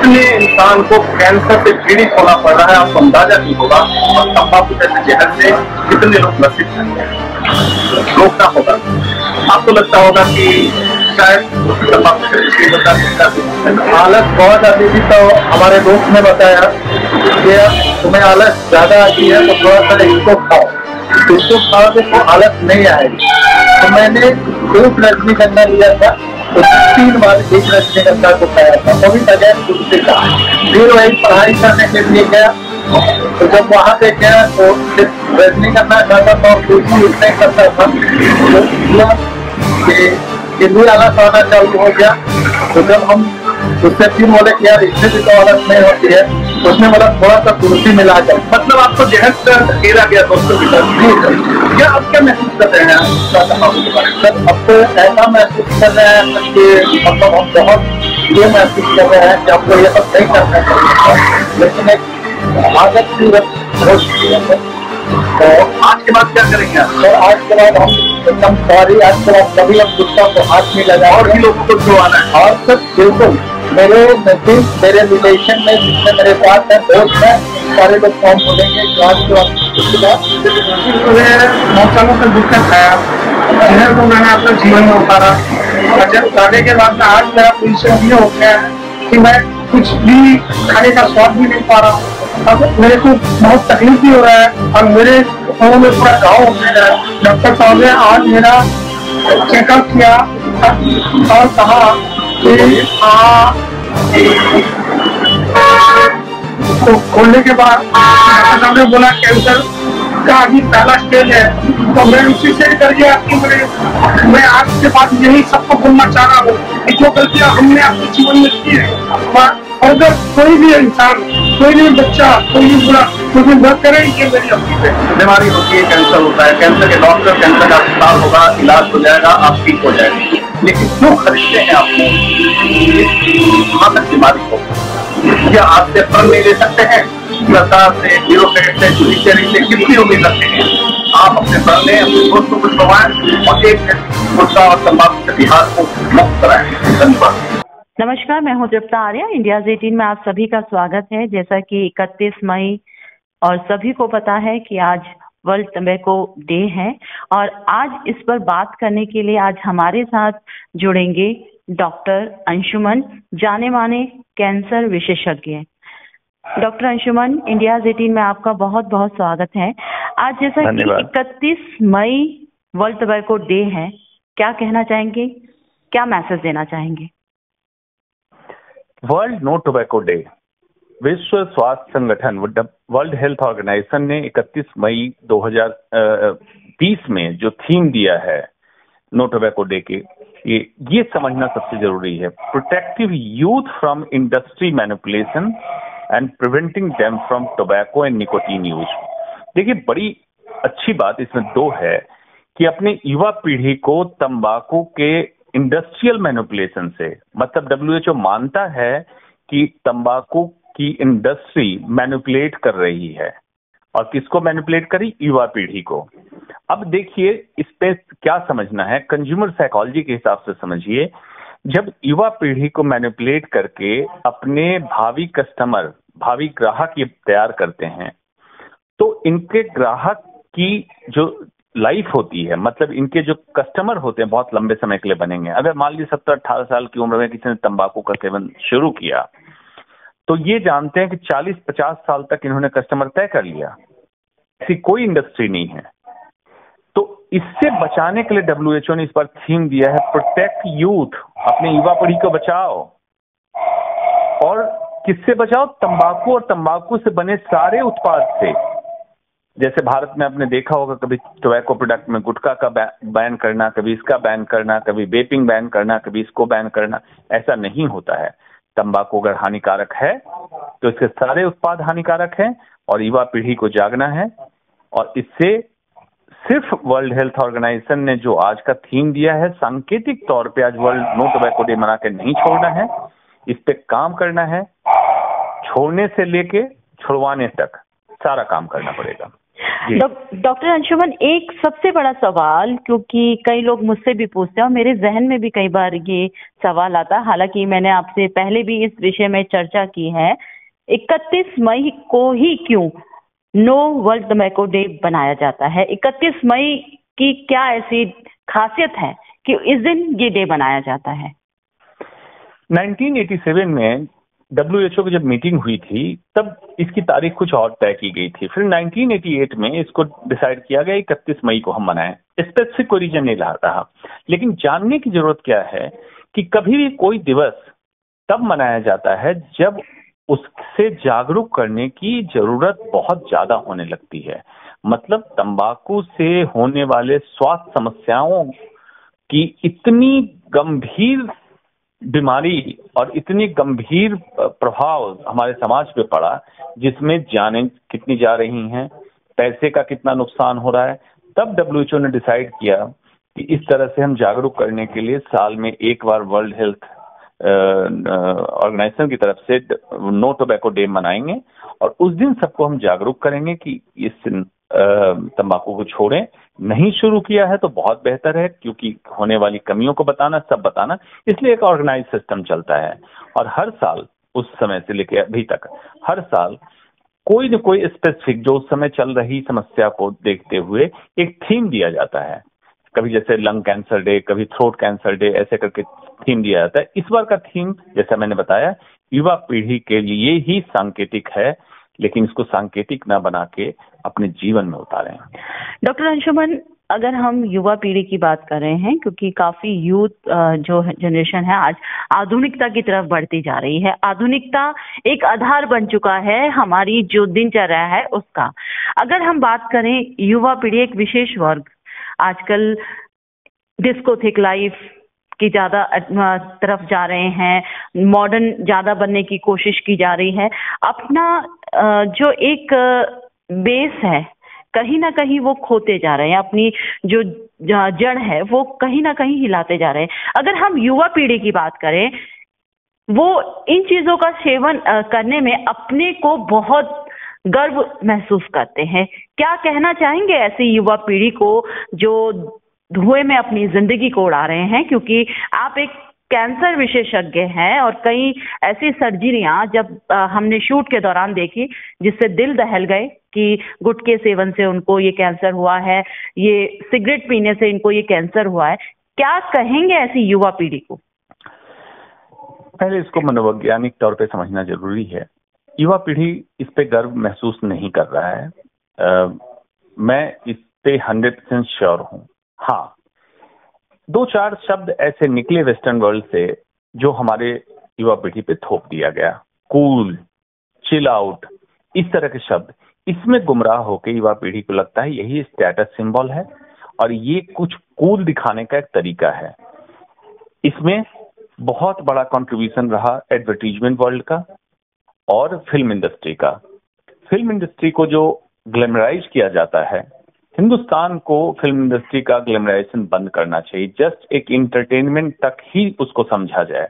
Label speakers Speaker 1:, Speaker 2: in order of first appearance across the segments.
Speaker 1: कितने इंसान को कैंसर से पीड़ित होना पड़ रहा है, आपको अंदाजा नहीं होगा। और तंबाकू जैसे जहर से कितने लोग ग्रसित हैं, रोकना होगा। आपको लगता होगा कि शायद तंबाकू
Speaker 2: आलस बहुत आती थी, तो हमारे दोस्त ने बताया कि तुम्हें आलस ज्यादा आती है तो थोड़ा सा इसको खाओगे तो आलस नहीं आएगी। तो मैंने एक रजनीगंधा लिया था, तो 3 बार एक रजनीगंधा को खाया था, वो भी बगैर कुछ का। फिर वही पढ़ाई करने के लिए गया, तो जब वहां पे गया तो रजनीगंधा खाता था और कुछ यूज नहीं करता था, तो भी आलस आना चालू हो गया। तो जब हम उससे फिर बोले कि यार इससे भी तो आलस नहीं होती है, उसने बोला थोड़ा सा तुलसी मिला कर।
Speaker 1: मतलब आपको जहर से घेरा गया दोस्तों के साथ। क्या आप क्या महसूस कर रहे हैं
Speaker 2: सर? अब तो ऐसा महसूस कर रहे हैं कि मतलब हम बहुत ये महसूस कर रहे हैं कि आपको ये सब नहीं करना चाहिए, लेकिन एक आदत की हो चुकी है।
Speaker 1: तो आज के बाद क्या करेंगे आप?
Speaker 2: तो आज के बाद हम एकदम सॉरी, आज के बाद कभी हम गुस्सा को हाथ नहीं लगा
Speaker 1: और भी लोगों को छुड़वाना है।
Speaker 2: और सब बिल्कुल मेरे नजदीक, मेरे रिलेशन में जितने मेरे पास है दोस्त हैं, सारे लोग फॉर्म बोलेंगे कि आज के बाद
Speaker 1: बहुत सालों से दुख खाया, जहर को मैंने अपने जीवन में उतारा, और जब उतारने के बाद में आज मेरा पोजिशन ये हो गया है कि मैं कुछ भी खाने का स्वाद भी नहीं पा रहा हूँ। अब मेरे को बहुत तकलीफ भी हो रहा है, और मेरे पाँव में पूरा घाव हो गया है। डॉक्टर साहब ने आज मेरा चेकअप किया और कहा कि तो खोलने के बाद डॉक्टर साहब ने बोला कैंसर का अभी पहला स्टेज है। तो मैं उसी से करके आपकी मैं आज के बाद यही सबको बोलना चाह रहा हूँ कि जो गलतियाँ हमने अपने जीवन में की है, अगर कोई भी इंसान, कोई भी बच्चा, कोई भी बुरा कुछ न करे, ये मेरी अपनी बीमारी होती है, कैंसर होता है। कैंसर के डॉक्टर, कैंसर का अस्पताल होगा, इलाज हो जाएगा, आप ठीक हो जाएंगे। लेकिन क्यों खरीदते हैं आपने घातक बीमारी को? क्या आपसे फल नहीं ले सकते हैं? सरकार से, ब्यूरोक्रेट से, जुडिशरी से कितनी उम्मीद रखते हैं? आप अपने फल लें, अपने दोस्तों को छुड़वाएं और एक गुस्सा और तंबाकू से बिहार को मुक्त कराएं। धन्यवाद।
Speaker 3: नमस्कार, मैं हूं तृप्ता आर्या। इंडियाज 18 में आप सभी का स्वागत है। जैसा कि 31 मई और सभी को पता है कि आज वर्ल्ड टबैको डे है, और आज इस पर बात करने के लिए आज हमारे साथ जुड़ेंगे डॉक्टर अंशुमन, जाने माने कैंसर विशेषज्ञ। डॉक्टर अंशुमन, इंडियाज 18 में आपका बहुत बहुत स्वागत है। आज जैसा कि 31 मई वर्ल्ड टबैको डे है, क्या कहना चाहेंगे, क्या मैसेज देना चाहेंगे?
Speaker 4: वर्ल्ड नो टोबैको डे, विश्व स्वास्थ्य संगठन वर्ल्ड हेल्थ ऑर्गेनाइजेशन ने 31 मई 2020 में जो थीम दिया है नो टोबैको डे के, ये समझना सबसे जरूरी है। Protective youth from industry manipulation and preventing them from tobacco and nicotine use. देखिए, बड़ी अच्छी बात इसमें दो है कि अपने युवा पीढ़ी को तंबाकू के इंडस्ट्रियल मैनिपुलेशन से, मतलब WHO मानता है कि तंबाकू की इंडस्ट्री मैनिपुलेट कर रही है, और किसको मैनिपुलेट करी? युवा पीढ़ी को। अब देखिए, इस पे क्या समझना है, कंज्यूमर साइकोलॉजी के हिसाब से समझिए। जब युवा पीढ़ी को मैनिपुलेट करके अपने भावी कस्टमर, भावी ग्राहक ये तैयार करते हैं, तो इनके ग्राहक की जो लाइफ होती है, मतलब इनके जो कस्टमर होते हैं, बहुत लंबे समय के लिए बनेंगे। अगर मान लीजिए 17-18 साल की उम्र में किसी ने तंबाकू का सेवन शुरू किया, तो ये जानते हैं कि 40-50 साल तक इन्होंने कस्टमर तय कर लिया। ऐसी कोई इंडस्ट्री नहीं है। तो इससे बचाने के लिए WHO ने इस बार थीम दिया है, प्रोटेक्ट यूथ, अपने युवा पीढ़ी को बचाओ। और किससे बचाओ? तंबाकू और तंबाकू से बने सारे उत्पाद से। जैसे भारत में आपने देखा होगा, कभी टोबैको प्रोडक्ट में गुटखा का बैन करना, कभी इसका बैन करना, कभी वेपिंग बैन करना, कभी इसको बैन करना। ऐसा नहीं होता है। तंबाकू अगर हानिकारक है तो इसके सारे उत्पाद हानिकारक हैं, और युवा पीढ़ी को जागना है। और इससे सिर्फ वर्ल्ड हेल्थ ऑर्गेनाइजेशन ने जो आज का थीम दिया है, सांकेतिक तौर पे आज वर्ल्ड नो टोबैको डे मना के नहीं छोड़ना है, इस पे काम करना है। छोड़ने से लेके छुड़वाने तक सारा काम करना पड़ेगा।
Speaker 3: डॉक्टर अंशुमन, एक सबसे बड़ा सवाल, क्योंकि कई लोग मुझसे भी पूछते हैं और मेरे जहन में भी कई बार ये सवाल आता है, हालांकि मैंने आपसे पहले भी इस विषय में चर्चा की है, 31 मई को ही क्यों नो वर्ल्ड टोबैको डे बनाया जाता है? 31 मई की क्या ऐसी खासियत है कि इस दिन ये डे बनाया जाता है?
Speaker 4: 1987 में WHO की जब मीटिंग हुई थी तब इसकी तारीख कुछ और तय की गई थी। फिर 1988 में इसको डिसाइड किया गया 31 मई को हम मनाएं। स्पेसिफिक कोई रीजन नहीं रहा, लेकिन जानने की जरूरत क्या है कि कभी भी कोई दिवस तब मनाया जाता है जब उससे जागरूक करने की जरूरत बहुत ज्यादा होने लगती है। मतलब तंबाकू से होने वाले स्वास्थ्य समस्याओं की इतनी गंभीर बीमारी और इतनी गंभीर प्रभाव हमारे समाज पे पड़ा, जिसमें जानें कितनी जा रही हैं, पैसे का कितना नुकसान हो रहा है। तब WHO ने डिसाइड किया कि इस तरह से हम जागरूक करने के लिए साल में एक बार वर्ल्ड हेल्थ ऑर्गेनाइजेशन की तरफ से नो टोबैको डे मनाएंगे और उस दिन सबको हम जागरूक करेंगे कि इस तंबाकू को छोड़ें। नहीं शुरू किया है तो बहुत बेहतर है, क्योंकि होने वाली कमियों को बताना, सब बताना, इसलिए एक ऑर्गेनाइज सिस्टम चलता है। और हर साल, उस समय से लेकर अभी तक, हर साल कोई न कोई स्पेसिफिक जो उस समय चल रही समस्या को देखते हुए एक थीम दिया जाता है। कभी जैसे लंग कैंसर डे, कभी थ्रोट कैंसर डे, ऐसे करके थीम दिया जाता है। इस बार का थीम, जैसा मैंने बताया, युवा पीढ़ी के लिए ही सांकेतिक है, लेकिन इसको सांकेतिक ना बना के अपने जीवन में उतारें।
Speaker 3: डॉक्टर अंशुमन, अगर हम युवा पीढ़ी की बात कर रहे हैं, क्योंकि काफी यूथ जो जनरेशन है आज आधुनिकता की तरफ बढ़ती जा रही है, आधुनिकता एक आधार बन चुका है हमारी जो दिनचर्या है उसका। अगर हम बात करें युवा पीढ़ी, एक विशेष वर्ग आजकल डिस्कोथिक लाइफ की ज्यादा तरफ जा रहे हैं, मॉडर्न ज्यादा बनने की कोशिश की जा रही है, अपना जो एक बेस है कहीं ना कहीं वो खोते जा रहे हैं, अपनी जो जड़ है वो कहीं ना कहीं हिलाते जा रहे हैं। अगर हम युवा पीढ़ी की बात करें, वो इन चीजों का सेवन करने में अपने को बहुत गर्व महसूस करते हैं। क्या कहना चाहेंगे ऐसी युवा पीढ़ी को जो धुएं में अपनी जिंदगी को उड़ा रहे हैं? क्योंकि आप एक कैंसर विशेषज्ञ हैं और कई ऐसी सर्जरियां जब हमने शूट के दौरान देखी जिससे दिल दहल गए कि गुटखे सेवन से उनको ये कैंसर हुआ है, ये सिगरेट पीने से इनको ये कैंसर हुआ है। क्या कहेंगे ऐसी युवा पीढ़ी को?
Speaker 4: पहले इसको मनोवैज्ञानिक तौर पे समझना जरूरी है। युवा पीढ़ी इस पे गर्व महसूस नहीं कर रहा है। मैं इस पे 100% श्योर हूँ। हाँ, 2-4 शब्द ऐसे निकले वेस्टर्न वर्ल्ड से जो हमारे युवा पीढ़ी पे थोप दिया गया, कूल, चिल आउट, इस तरह के शब्द, इसमें गुमराह होकर युवा पीढ़ी को लगता है यही स्टेटस सिंबल है और ये कुछ कूल दिखाने का एक तरीका है। इसमें बहुत बड़ा कंट्रीब्यूशन रहा एडवर्टीजमेंट वर्ल्ड का और फिल्म इंडस्ट्री का। फिल्म इंडस्ट्री को जो ग्लैमराइज किया जाता है, हिंदुस्तान को फिल्म इंडस्ट्री का ग्लैमराइजेशन बंद करना चाहिए। जस्ट एक इंटरटेनमेंट तक ही उसको समझा जाए।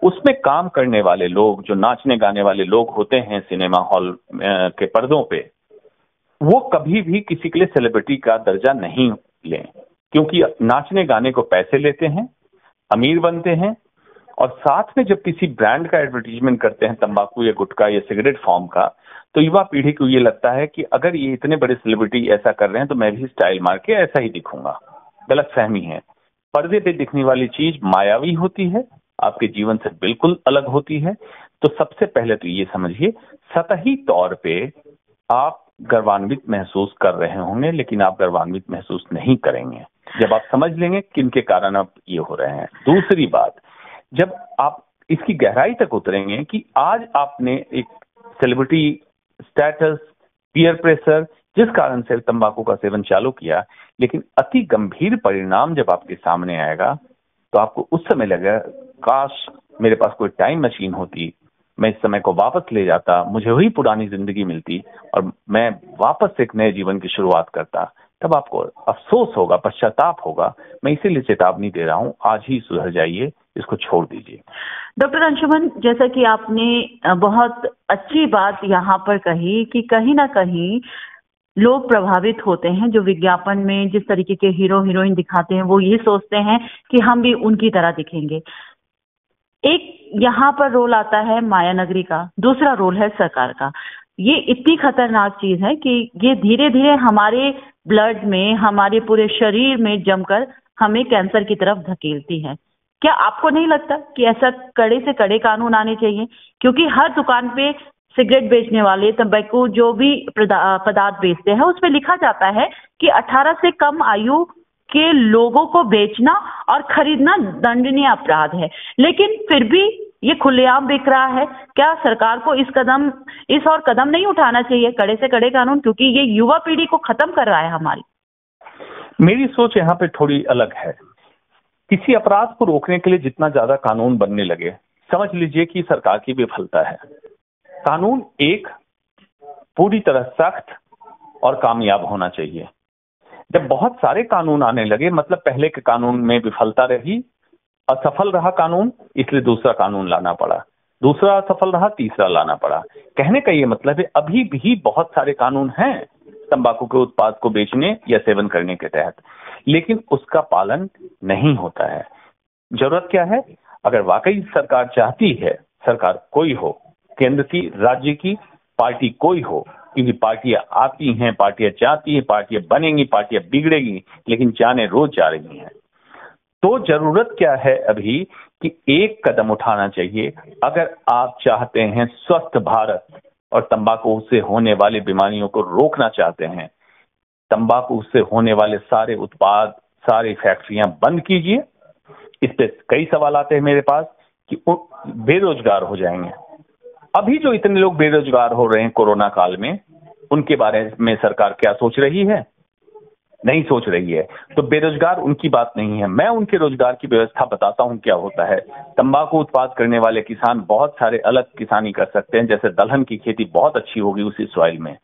Speaker 4: उसमें काम करने वाले लोग, जो नाचने गाने वाले लोग होते हैं सिनेमा हॉल के पर्दों पे, वो कभी भी किसी के लिए सेलिब्रिटी का दर्जा नहीं लें, क्योंकि नाचने गाने को पैसे लेते हैं, अमीर बनते हैं, और साथ में जब किसी ब्रांड का एडवर्टीजमेंट करते हैं, तंबाकू या गुटखा या सिगरेट फॉर्म का, तो युवा पीढ़ी को ये लगता है कि अगर ये इतने बड़े सेलिब्रिटी ऐसा कर रहे हैं तो मैं भी स्टाइल मार के ऐसा ही दिखूंगा। गलत फहमी है। पर्दे पे दिखने वाली चीज मायावी होती है, आपके जीवन से बिल्कुल अलग होती है। तो सबसे पहले तो ये समझिए, सतही तौर पे आप गर्वान्वित महसूस कर रहे होंगे, लेकिन आप गर्वान्वित महसूस नहीं करेंगे जब आप समझ लेंगे किनके कारण आप ये हो रहे हैं। दूसरी बात, जब आप इसकी गहराई तक उतरेंगे कि आज आपने एक सेलिब्रिटी स्टेटस, पीयर प्रेशर, जिस कारण से तंबाकू का सेवन चालू किया, लेकिन अति गंभीर परिणाम जब आपके सामने आएगा तो आपको उस समय लगेगा काश मेरे पास कोई टाइम मशीन होती, मैं इस समय को वापस ले जाता, मुझे वही पुरानी जिंदगी मिलती और मैं वापस एक नए जीवन की शुरुआत करता। तब आपको अफसोस होगा, पश्चाताप होगा। मैं इसीलिए चेतावनी दे रहा हूँ, आज ही सुधर जाइए, इसको छोड़ दीजिए।
Speaker 3: डॉक्टर अंशुमन, जैसा कि आपने बहुत अच्छी बात यहाँ पर कही कि कहीं ना कहीं लोग प्रभावित होते हैं। जो विज्ञापन में जिस तरीके के हीरो हीरोइन दिखाते हैं, वो ये सोचते हैं कि हम भी उनकी तरह दिखेंगे। एक यहाँ पर रोल आता है माया नगरी का, दूसरा रोल है सरकार का। ये इतनी खतरनाक चीज है कि ये धीरे धीरे हमारे ब्लड में, हमारे पूरे शरीर में जमकर हमें कैंसर की तरफ धकेलती है। क्या आपको नहीं लगता कि ऐसा कड़े से कड़े कानून आने चाहिए? क्योंकि हर दुकान पे सिगरेट बेचने वाले, तंबाकू जो भी पदार्थ बेचते हैं, उसमें लिखा जाता है कि 18 से कम आयु के लोगों को बेचना और खरीदना दंडनीय अपराध है, लेकिन फिर भी ये खुलेआम बिक रहा है। क्या सरकार को इस और कदम नहीं उठाना चाहिए, कड़े से कड़े कानून? क्योंकि ये युवा पीढ़ी को खत्म कर रहा है हमारी।
Speaker 4: मेरी सोच यहाँ पे थोड़ी अलग है। किसी अपराध को रोकने के लिए जितना ज्यादा कानून बनने लगे, समझ लीजिए कि सरकार की विफलता है। कानून एक पूरी तरह सख्त और कामयाब होना चाहिए। जब बहुत सारे कानून आने लगे, मतलब पहले के कानून में विफलता रही, असफल रहा कानून, इसलिए दूसरा कानून लाना पड़ा, दूसरा असफल रहा, तीसरा लाना पड़ा। कहने का ये मतलब है अभी भी बहुत सारे कानून हैं तंबाकू के उत्पाद को बेचने या सेवन करने के तहत, लेकिन उसका पालन नहीं होता है। जरूरत क्या है? अगर वाकई सरकार चाहती है, सरकार कोई हो, केंद्र की, राज्य की, पार्टी कोई हो, क्योंकि पार्टियां आती हैं, पार्टियां जाती हैं, पार्टियां बनेंगी, पार्टियां बिगड़ेगी, लेकिन जाने रोज जा रही हैं। तो जरूरत क्या है अभी कि एक कदम उठाना चाहिए। अगर आप चाहते हैं स्वस्थ भारत और तंबाकू से होने वाली बीमारियों को रोकना चाहते हैं, तंबाकू से होने वाले सारे उत्पाद, सारी फैक्ट्रियां बंद कीजिए। इस पे कई सवाल आते हैं मेरे पास कि बेरोजगार हो जाएंगे। अभी जो इतने लोग बेरोजगार हो रहे हैं कोरोना काल में, उनके बारे में सरकार क्या सोच रही है? नहीं सोच रही है। तो बेरोजगार उनकी बात नहीं है, मैं उनके रोजगार की व्यवस्था बताता हूं क्या होता है। तंबाकू उत्पाद करने वाले किसान बहुत सारे अलग किसानी कर सकते हैं, जैसे दलहन की खेती बहुत अच्छी होगी उसी सॉइल में।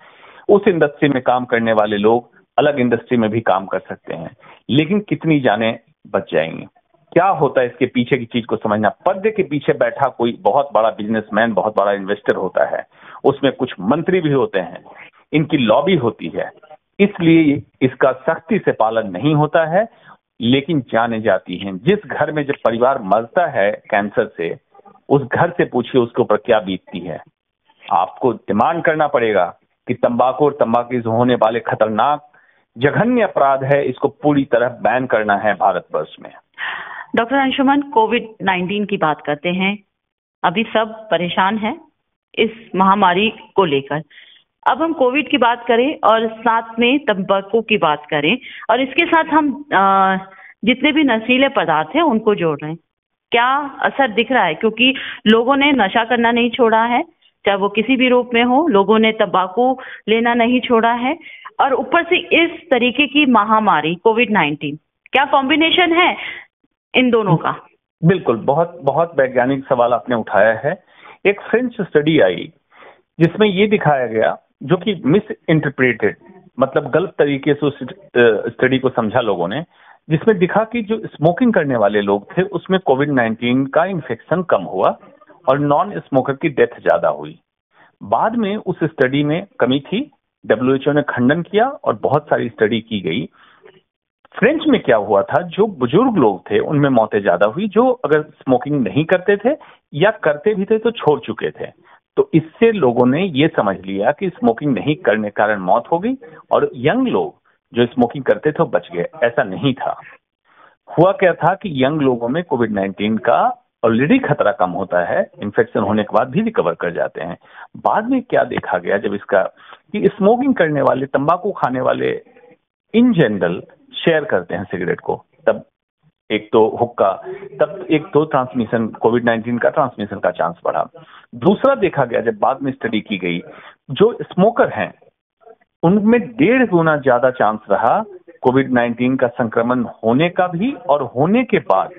Speaker 4: उस इंडस्ट्री में काम करने वाले लोग अलग इंडस्ट्री में भी काम कर सकते हैं, लेकिन कितनी जानें बच जाएंगी? क्या होता है इसके पीछे की चीज को समझना। पर्दे के पीछे बैठा कोई बहुत बड़ा बिजनेसमैन, बहुत बड़ा इन्वेस्टर होता है, उसमें कुछ मंत्री भी होते हैं, इनकी लॉबी होती है, इसलिए इसका सख्ती से पालन नहीं होता है, लेकिन जाने जाती हैं। जिस घर में जब परिवार मरता है कैंसर से, उस घर से पूछिए उसके ऊपर क्या बीतती है। आपको डिमांड करना पड़ेगा कि तंबाकू और तंबाकू से होने वाले खतरनाक जघन्य अपराध है, इसको पूरी तरह बैन करना है भारतवर्ष में।
Speaker 3: डॉक्टर अंशुमन, कोविड-19 की बात करते हैं। अभी सब परेशान हैं इस महामारी को लेकर। अब हम कोविड की बात करें और साथ में तंबाकू की बात करें, और इसके साथ हम जितने भी नशीले पदार्थ हैं उनको जोड़ रहे हैं। क्या असर दिख रहा है? क्योंकि लोगों ने नशा करना नहीं छोड़ा है, चाहे वो किसी भी रूप में हो। लोगों ने तंबाकू लेना नहीं छोड़ा है, और ऊपर से इस तरीके की महामारी कोविड-19, क्या कॉम्बिनेशन है इन दोनों का?
Speaker 4: बिल्कुल, बहुत बहुत वैज्ञानिक सवाल आपने उठाया है। एक फ्रेंच स्टडी आई जिसमें ये दिखाया गया, जो कि मिस इंटरप्रेटेड, मतलब गलत तरीके से उस स्टडी को समझा लोगों ने, जिसमें दिखा कि जो स्मोकिंग करने वाले लोग थे उसमें कोविड-19 का इन्फेक्शन कम हुआ और नॉन स्मोकर की डेथ ज्यादा हुई। बाद में उस स्टडी में कमी थी, WHO ने खंडन किया और बहुत सारी स्टडी की गई। फ्रेंच में क्या हुआ था, जो बुजुर्ग लोग थे उनमें मौतें ज्यादा हुई, जो अगर स्मोकिंग नहीं करते थे या करते भी थे तो छोड़ चुके थे। तो इससे लोगों ने ये समझ लिया कि स्मोकिंग नहीं करने के कारण मौत हो गई, और यंग लोग जो स्मोकिंग करते थे वो बच गए। ऐसा नहीं था। हुआ क्या था कि यंग लोगों में कोविड-19 का ऑलरेडी खतरा कम होता है, इन्फेक्शन होने के बाद भी रिकवर कर जाते हैं। बाद में क्या देखा गया, जब इसका कि स्मोकिंग करने वाले, तंबाकू खाने वाले इन जनरल शेयर करते हैं सिगरेट को, तब एक तो हुक्का, तब एक तो ट्रांसमिशन, कोविड-19 का ट्रांसमिशन का चांस बढ़ा। दूसरा देखा गया, जब बाद में स्टडी की गई, जो स्मोकर हैं उनमें 1.5 गुना ज्यादा चांस रहा कोविड-19 का संक्रमण होने का भी, और होने के बाद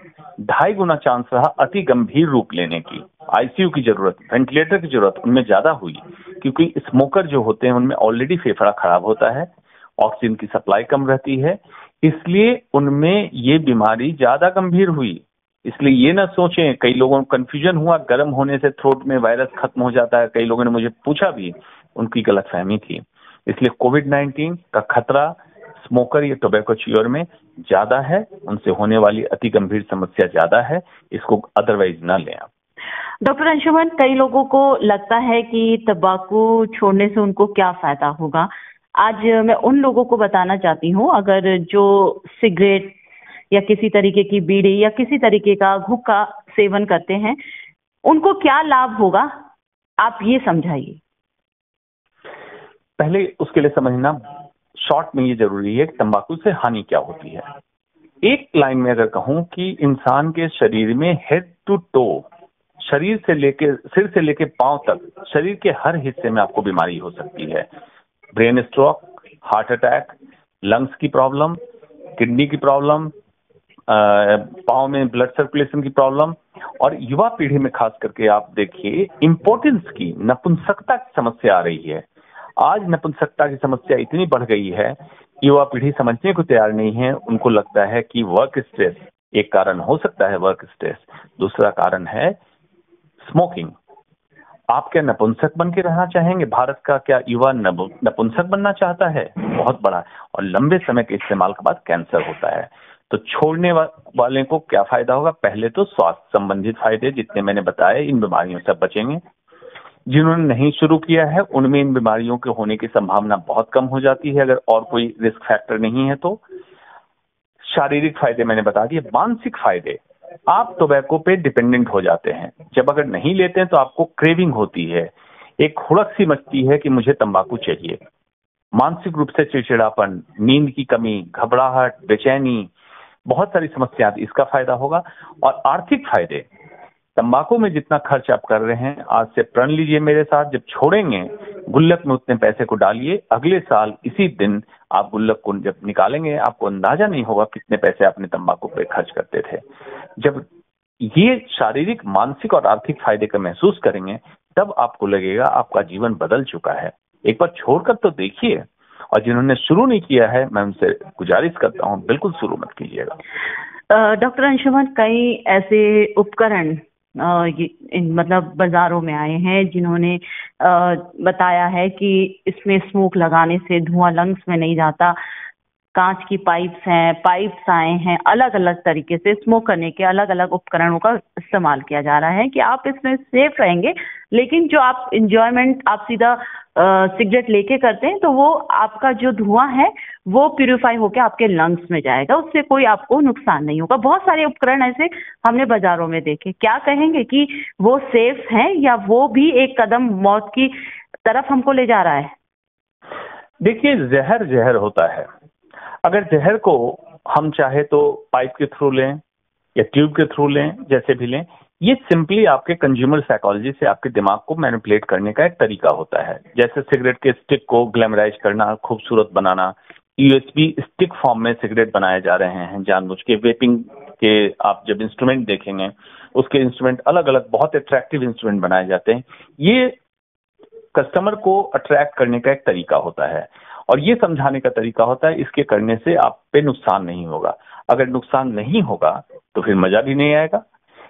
Speaker 4: 2.5 गुना चांस रहा अति गंभीर रूप लेने की, आईसीयू की जरूरत, वेंटिलेटर की जरूरत उनमें ज्यादा हुई, क्योंकि स्मोकर जो होते हैं उनमें ऑलरेडी फेफड़ा खराब होता है, ऑक्सीजन की सप्लाई कम रहती है, इसलिए उनमें ये बीमारी ज्यादा गंभीर हुई। इसलिए ये ना सोचें, कई लोगों को कंफ्यूजन हुआ, गर्म होने से थ्रोट में वायरस खत्म हो जाता है, कई लोगों ने मुझे पूछा भी, उनकी गलतफहमी थी। इसलिए कोविड-19 का खतरा स्मोकर या टोबैको च्यूअर में ज्यादा है, उनसे होने वाली अति गंभीर समस्या ज्यादा है, इसको अदरवाइज ना लें आप।
Speaker 3: डॉक्टर अंशुमन, कई लोगों को लगता है कि तंबाकू छोड़ने से उनको क्या फायदा होगा। आज मैं उन लोगों को बताना चाहती हूँ, अगर जो सिगरेट या किसी तरीके की बीड़ी या किसी तरीके का हुक्का सेवन करते हैं, उनको क्या लाभ होगा, आप ये समझाइए।
Speaker 4: पहले उसके लिए समझना शॉर्ट में ये जरूरी है कि तंबाकू से हानि क्या होती है। एक लाइन में अगर कहूं कि इंसान के शरीर में हेड टू टो, शरीर से लेके सिर से लेके पांव तक शरीर के हर हिस्से में आपको बीमारी हो सकती है। Brain stroke, heart attack, lungs की प्रॉब्लम, किडनी की प्रॉब्लम, पाँव में ब्लड सर्कुलेशन की प्रॉब्लम, और युवा पीढ़ी में खास करके आप देखिए इम्पोर्टेंस की, नपुंसकता की समस्या आ रही है। आज नपुंसकता की समस्या इतनी बढ़ गई है, युवा पीढ़ी समझने को तैयार नहीं है। उनको लगता है कि वर्क स्ट्रेस एक कारण हो सकता है, वर्क स्ट्रेस, दूसरा कारण है स्मोकिंग। आप क्या नपुंसक बन के रहना चाहेंगे? भारत का क्या युवा नपुंसक बनना चाहता है? बहुत बड़ा, और लंबे समय के इस्तेमाल के बाद कैंसर होता है। तो छोड़ने वाले को क्या फायदा होगा? पहले तो स्वास्थ्य संबंधित फायदे जितने मैंने बताए, इन बीमारियों से बचेंगे। जिन्होंने नहीं शुरू किया है उनमें इन बीमारियों के होने की संभावना बहुत कम हो जाती है, अगर और कोई रिस्क फैक्टर नहीं है तो। शारीरिक फायदे मैंने बता दिए। मानसिक फायदे, आप टोबैको पे डिपेंडेंट हो जाते हैं। जब अगर नहीं लेते हैं तो आपको क्रेविंग होती है, एक हुड़क सी मचती है कि मुझे तंबाकू चाहिए। मानसिक रूप से चिड़चिड़ापन, नींद की कमी, घबराहट, बेचैनी, बहुत सारी समस्या, इसका फायदा होगा। और आर्थिक फायदे, तंबाकू में जितना खर्च आप कर रहे हैं, आज से प्रण लीजिए मेरे साथ, जब छोड़ेंगे गुल्लक में उतने पैसे को डालिए, अगले साल इसी दिन आप गुल्लक को जब निकालेंगे आपको अंदाजा नहीं होगा कितने पैसे आपने तंबाकू पे खर्च करते थे। जब ये शारीरिक, मानसिक और आर्थिक फायदे का महसूस करेंगे तब आपको लगेगा आपका जीवन बदल चुका है। एक बार छोड़कर तो देखिए, और जिन्होंने शुरू नहीं किया है मैं उनसे गुजारिश करता हूँ बिल्कुल शुरू मत कीजिएगा।
Speaker 3: डॉक्टर अंशुमन, कई ऐसे उपकरण मतलब बाजारों में आए हैं जिन्होंने बताया है कि इसमें स्मोक लगाने से धुआं लंग्स में नहीं जाता। कांच की पाइप्स आए हैं, अलग अलग तरीके से स्मोक करने के अलग अलग उपकरणों का इस्तेमाल किया जा रहा है कि आप इसमें सेफ रहेंगे, लेकिन जो आप इंजॉयमेंट आप सीधा सिगरेट लेके करते हैं तो वो आपका जो धुआं है वो प्यूरिफाई होकर आपके लंग्स में जाएगा, उससे कोई आपको नुकसान नहीं होगा। बहुत सारे उपकरण ऐसे हमने बाजारों में देखे। क्या कहेंगे कि वो सेफ हैं या वो भी एक कदम मौत की तरफ हमको ले जा रहा है?
Speaker 4: देखिए, जहर जहर होता है। अगर जहर को हम चाहे तो पाइप के थ्रू लें या ट्यूब के थ्रू लें, जैसे भी लें, ये सिंपली आपके कंज्यूमर साइकोलॉजी से आपके दिमाग को मैनिपुलेट करने का एक तरीका होता है। जैसे सिगरेट के स्टिक को ग्लैमराइज करना, खूबसूरत बनाना, यूएसबी स्टिक फॉर्म में सिगरेट बनाए जा रहे हैं जानबूझ के। वेपिंग के आप जब इंस्ट्रूमेंट देखेंगे, उसके इंस्ट्रूमेंट अलग अलग बहुत अट्रैक्टिव इंस्ट्रूमेंट बनाए जाते हैं। ये कस्टमर को अट्रैक्ट करने का एक तरीका होता है, और ये समझाने का तरीका होता है इसके करने से आप पे नुकसान नहीं होगा। अगर नुकसान नहीं होगा तो फिर मजा भी नहीं आएगा।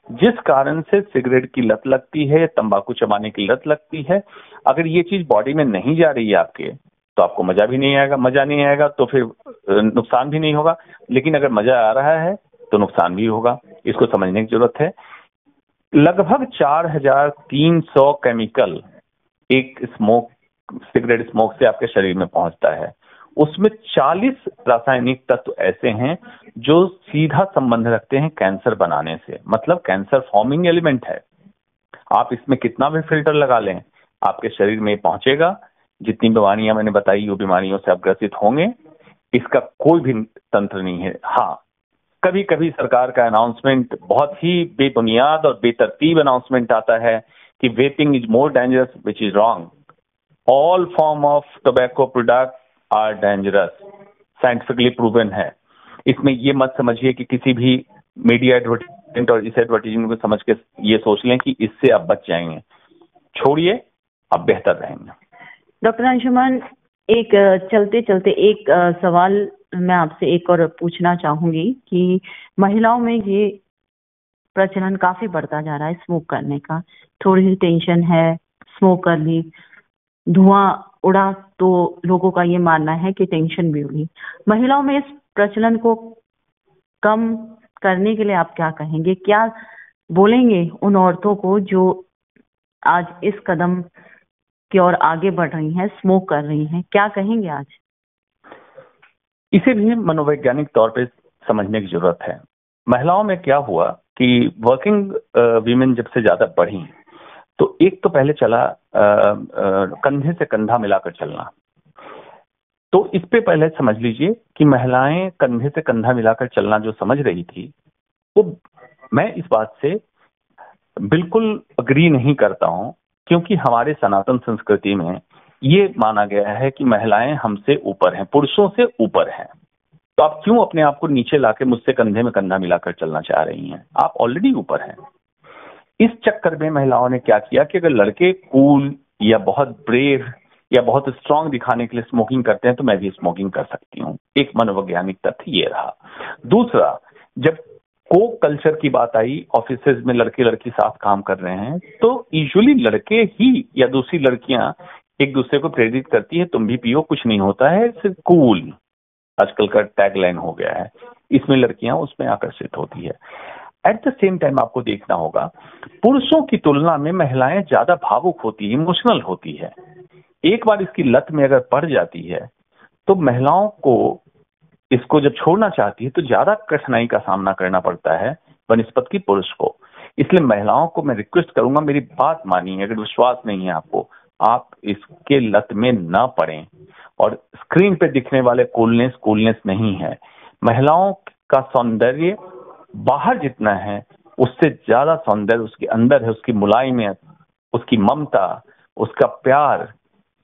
Speaker 4: जिस कारण से सिगरेट की लत लगती है, तंबाकू चबाने की लत लगती है, अगर ये चीज बॉडी में नहीं जा रही है आपके, तो आपको मजा भी नहीं आएगा। मजा नहीं आएगा तो फिर नुकसान भी नहीं होगा। लेकिन अगर मजा आ रहा है तो नुकसान भी होगा, इसको समझने की जरूरत है। लगभग 4300 केमिकल एक सिगरेट स्मोक से आपके शरीर में पहुंचता है। उसमें 40 रासायनिक तत्व ऐसे हैं जो सीधा संबंध रखते हैं कैंसर बनाने से, मतलब कैंसर फॉर्मिंग एलिमेंट है। आप इसमें कितना भी फिल्टर लगा लें, आपके शरीर में पहुंचेगा। जितनी बीमारियां मैंने बताई वो बीमारियों से आप ग्रसित होंगे, इसका कोई भी तंत्र नहीं है। हाँ, कभी कभी सरकार का अनाउंसमेंट बहुत ही बेबुनियाद और बेतरतीब अनाउंसमेंट आता है कि vaping is more dangerous, which is wrong. All form of tobacco product are dangerous, scientifically proven है। इसमें ये मत समझिए कि किसी भी मीडिया एडवर्टाइजमेंट और इस एडवर्टाइजमेंट को समझ के ये सोच लें कि इससे आप बच जाएंगे। छोड़िए, आप बेहतर रहेंगे।
Speaker 3: डॉक्टर अंशुमन, एक चलते चलते एक सवाल मैं आपसे एक और पूछना चाहूंगी कि महिलाओं में ये प्रचलन काफी बढ़ता जा रहा है स्मोक करने का। थोड़ी सी टेंशन है, स्मोक कर ली, धुआं उड़ा तो लोगों का ये मानना है कि टेंशन भी हुई। महिलाओं में इस प्रचलन को कम करने के लिए आप क्या कहेंगे, क्या बोलेंगे उन औरतों को जो आज इस कदम की ओर आगे बढ़ रही हैं, स्मोक कर रही हैं, क्या कहेंगे आज?
Speaker 4: इसे भी मनोवैज्ञानिक तौर पे समझने की जरूरत है। महिलाओं में क्या हुआ कि वर्किंग वीमेन जब से ज्यादा बढ़ी तो एक तो पहले चला कंधे से कंधा मिलाकर चलना। तो इस पे पहले समझ लीजिए कि महिलाएं कंधे से कंधा मिलाकर चलना जो समझ रही थी, वो मैं इस बात से बिल्कुल अग्री नहीं करता हूं, क्योंकि हमारे सनातन संस्कृति में ये माना गया है कि महिलाएं हमसे ऊपर हैं, पुरुषों से ऊपर हैं। तो आप क्यों अपने आप को नीचे लाके मुझसे कंधे में कंधा मिलाकर चलना चाह रही हैं? आप ऑलरेडी ऊपर हैं। इस चक्कर में महिलाओं ने क्या किया कि अगर लड़के कूल या बहुत ब्रेव या बहुत स्ट्रांग दिखाने के लिए स्मोकिंग करते हैं तो मैं भी स्मोकिंग कर सकती हूँ। एक मनोवैज्ञानिक तथ्य ये रहा। दूसरा, जब को कल्चर की बात आई, ऑफिसेज में लड़के लड़की साथ काम कर रहे हैं, तो यूजुअली लड़के ही या दूसरी लड़कियां एक दूसरे को प्रेरित करती है, तुम भी पियो, कुछ नहीं होता है, सिर्फ कूल आजकल का टैगलाइन हो गया है। इसमें लड़कियां उसमें आकर्षित होती है। एट द सेम टाइम आपको देखना होगा, पुरुषों की तुलना में महिलाएं ज्यादा भावुक होती है, इमोशनल होती है। एक बार इसकी लत में अगर पड़ जाती है तो महिलाओं को इसको जब छोड़ना चाहती है तो ज्यादा कठिनाई का सामना करना पड़ता है बनिस्पत की पुरुष को। इसलिए महिलाओं को मैं रिक्वेस्ट करूंगा, मेरी बात मानिए, अगर विश्वास नहीं है आपको, आप इसके लत में ना पड़ें। और स्क्रीन पे दिखने वाले कूलनेस नहीं है। महिलाओं का सौंदर्य बाहर जितना है उससे ज्यादा सौंदर्य उसके अंदर है, उसकी मुलायमियत, उसकी ममता, उसका प्यार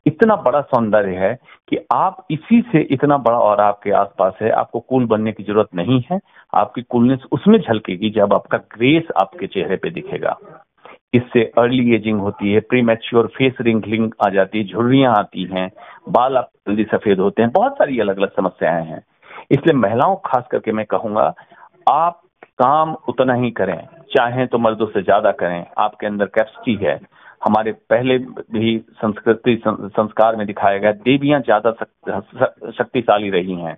Speaker 4: इतना बड़ा सौंदर्य है कि आप इसी से इतना बड़ा और आपके आसपास है। आपको कूल बनने की जरूरत नहीं है। आपकी कूलनेस उसमें झलकेगी जब आपका ग्रेस आपके चेहरे पे दिखेगा। इससे अर्ली एजिंग होती है, प्रीमैच्योर फेस रिंकलिंग आ जाती है, झुर्रियां आती हैं, बाल आप जल्दी सफेद होते हैं, बहुत सारी अलग अलग समस्याएं हैं। इसलिए महिलाओं खास करके मैं कहूंगा, आप काम उतना ही करें, चाहें तो मर्दों से ज्यादा करें। आपके अंदर कैपेसिटी है। हमारे पहले भी संस्कृति संस्कार में दिखाया गया, देवियां ज्यादा शक्तिशाली रही हैं।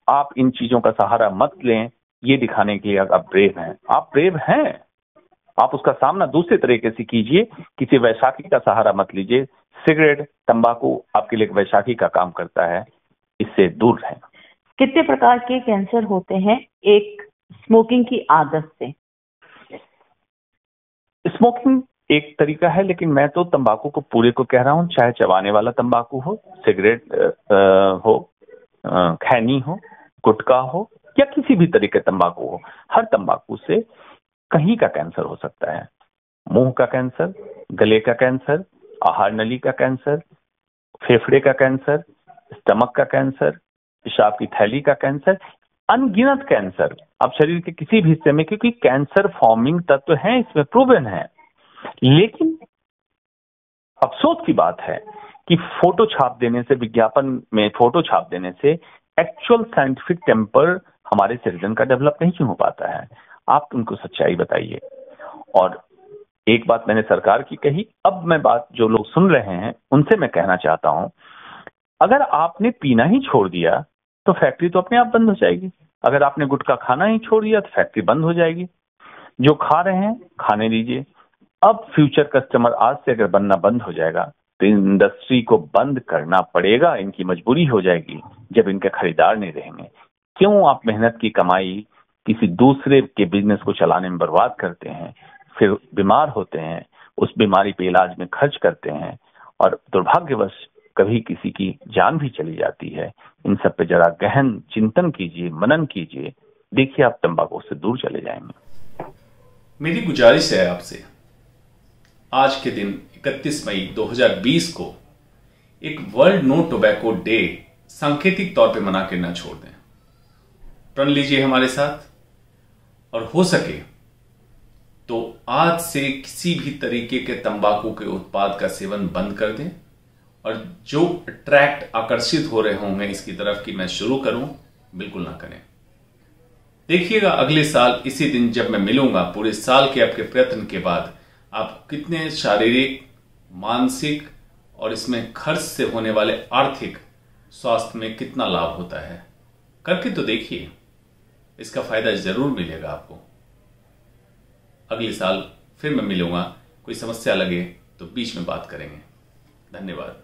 Speaker 4: आप इन चीजों का सहारा मत लें ये दिखाने के लिए आप ब्रेव हैं। आप ब्रेव हैं, आप उसका सामना दूसरे तरीके से कीजिए। किसी वैशाखी का सहारा मत लीजिए। सिगरेट, तंबाकू आपके लिए वैशाखी का काम करता है, इससे दूर रहें।
Speaker 3: कितने प्रकार के कैंसर होते हैं एक स्मोकिंग की आदत से?
Speaker 4: स्मोकिंग एक तरीका है, लेकिन मैं तो तंबाकू को पूरे को कह रहा हूं, चाहे चबाने वाला तंबाकू हो, सिगरेट हो, खैनी हो, गुटखा हो या किसी भी तरीके तंबाकू हो। हर तंबाकू से कहीं का कैंसर हो सकता है। मुंह का कैंसर, गले का कैंसर, आहार नली का कैंसर, फेफड़े का कैंसर, स्टमक का कैंसर, पेशाब की थैली का कैंसर, अनगिनत कैंसर अब शरीर के किसी भी हिस्से में, क्योंकि कैंसर फॉर्मिंग तत्व है, इसमें प्रूवन है। लेकिन अफसोस की बात है कि फोटो छाप देने से, विज्ञापन में फोटो छाप देने से एक्चुअल साइंटिफिक टेम्पर हमारे सिटीजन का डेवलप नहीं हो पाता है। आप उनको सच्चाई बताइए। और एक बात मैंने सरकार की कही, अब मैं बात जो लोग सुन रहे हैं उनसे मैं कहना चाहता हूं, अगर आपने पीना ही छोड़ दिया तो फैक्ट्री तो अपने आप बंद हो जाएगी। अगर आपने गुटखा खाना ही छोड़ दिया तो फैक्ट्री बंद हो जाएगी। जो खा रहे हैं खाने दीजिए। अब फ्यूचर कस्टमर आज से अगर बनना बंद हो जाएगा तो इंडस्ट्री को बंद करना पड़ेगा, इनकी मजबूरी हो जाएगी जब इनके खरीदार नहीं रहेंगे। क्यों आप मेहनत की कमाई किसी दूसरे के बिजनेस को चलाने में बर्बाद करते हैं, फिर बीमार होते हैं, उस बीमारी पे इलाज में खर्च करते हैं और दुर्भाग्यवश कभी किसी की जान भी चली जाती है। इन सब पे जरा गहन चिंतन कीजिए, मनन कीजिए, देखिए आप तंबाकू से दूर चले जाएंगे।
Speaker 5: मेरी गुजारिश है आपसे, आज के दिन 31 मई 2020 को एक वर्ल्ड नो टोबैको डे सांकेतिक तौर पे मना के ना छोड़ दें। प्रण लीजिए हमारे साथ और हो सके तो आज से किसी भी तरीके के तंबाकू के उत्पाद का सेवन बंद कर दें। और जो अट्रैक्ट आकर्षित हो रहे होंगे इसकी तरफ कि मैं शुरू करूं, बिल्कुल ना करें। देखिएगा अगले साल इसी दिन जब मैं मिलूंगा, पूरे साल के आपके प्रयत्न के बाद आप कितने शारीरिक, मानसिक और इसमें खर्च से होने वाले आर्थिक स्वास्थ्य में कितना लाभ होता है। करके तो देखिए, इसका फायदा जरूर मिलेगा आपको। अगले साल फिर मैं मिलूंगा, कोई समस्या लगे तो बीच में बात करेंगे। धन्यवाद।